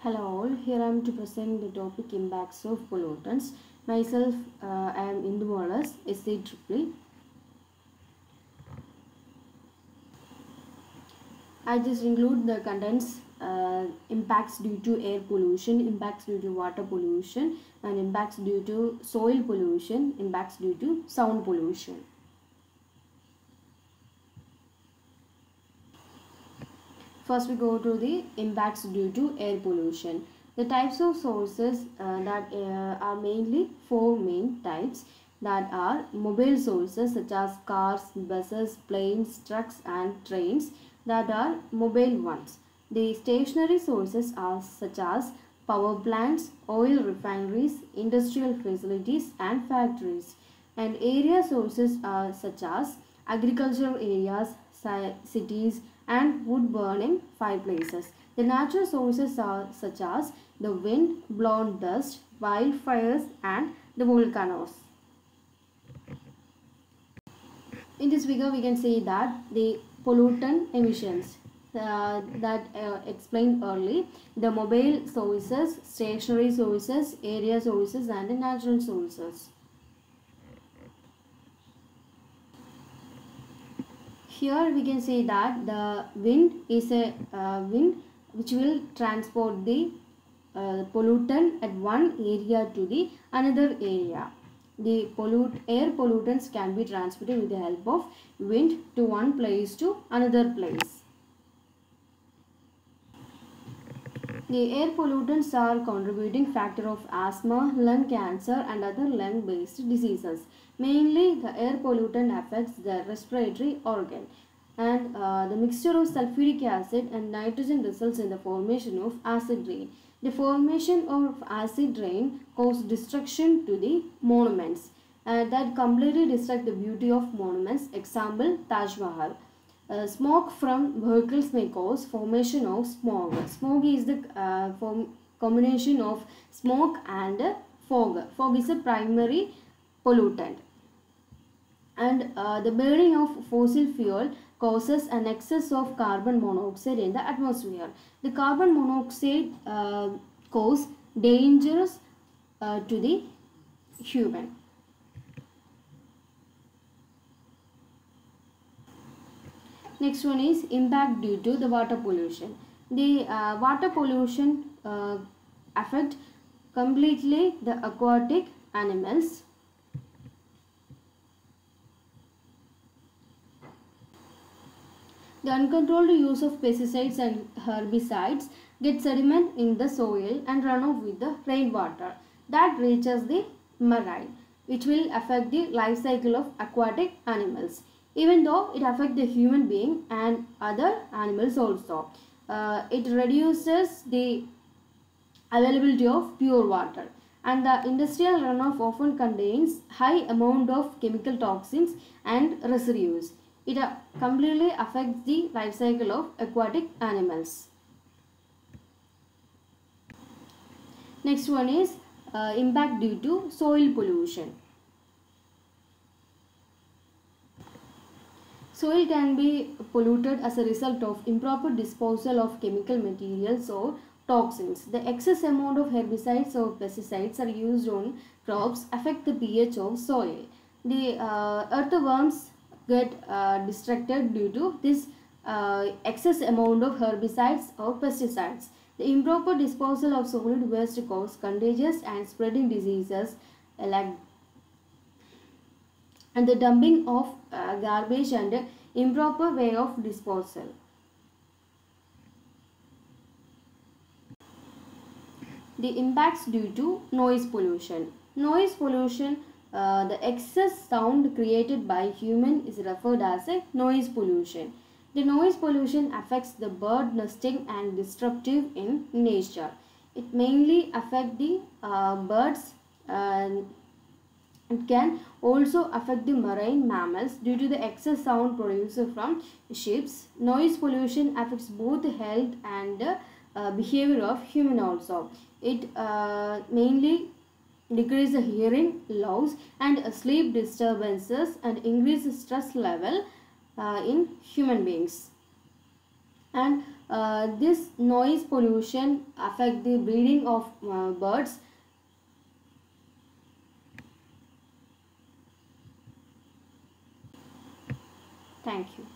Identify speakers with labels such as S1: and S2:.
S1: Hello all, here I am to present the topic impacts of pollutants. Myself, I am Indu Molas, SC I just include the contents impacts due to air pollution, impacts due to water pollution, and impacts due to soil pollution, impacts due to sound pollution. First we go to the impacts due to air pollution. The types of sources that are mainly four main types, that are mobile sources such as cars, buses, planes, trucks and trains, that are mobile ones. The stationary sources are such as power plants, oil refineries, industrial facilities and factories. And area sources are such as agricultural areas, cities and wood burning fireplaces. The natural sources are such as the wind, blown dust, wildfires and the volcanoes. In this figure we can see that the pollutant emissions that explained early, the mobile sources, stationary sources, area sources and the natural sources. Here we can see that the wind is a wind which will transport the pollutant at one area to the another area. The air pollutants can be transported with the help of wind to one place to another place. The air pollutants are contributing factor of asthma, lung cancer and other lung-based diseases. Mainly the air pollutant affects the respiratory organ, and the mixture of sulfuric acid and nitrogen results in the formation of acid rain. The formation of acid rain causes destruction to the monuments that completely destruct the beauty of monuments. Example, Taj Mahal. Smoke from vehicles may cause formation of smog. Smog is the combination of smoke and fog. Fog is a primary pollutant. And the burning of fossil fuel causes an excess of carbon monoxide in the atmosphere. The carbon monoxide causes dangers to the human. Next one is impact due to the water pollution. The water pollution affect completely the aquatic animals. The uncontrolled use of pesticides and herbicides get sediment in the soil and run off with the rainwater that reaches the marine, which will affect the life cycle of aquatic animals, even though it affects the human being and other animals also. It reduces the availability of pure water, and the industrial runoff often contains high amount of chemical toxins and residues. It completely affects the life cycle of aquatic animals. Next one is impact due to soil pollution. Soil can be polluted as a result of improper disposal of chemical materials or toxins. The excess amount of herbicides or pesticides are used on crops affect the pH of soil. The earthworms get distracted due to this excess amount of herbicides or pesticides. The improper disposal of solid waste causes contagious and spreading diseases like, and the dumping of garbage and improper way of disposal. The impacts due to noise pollution. Noise pollution, the excess sound created by human is referred as a noise pollution. The noise pollution affects the bird nesting and disruptive in nature. It mainly affects the birds and it can also affect the marine mammals due to the excess sound produced from ships. Noise pollution affects both the health and behavior of human also. It mainly decrease the hearing loss and sleep disturbances and increase the stress level in human beings. And This noise pollution affect the breeding of birds. Thank you.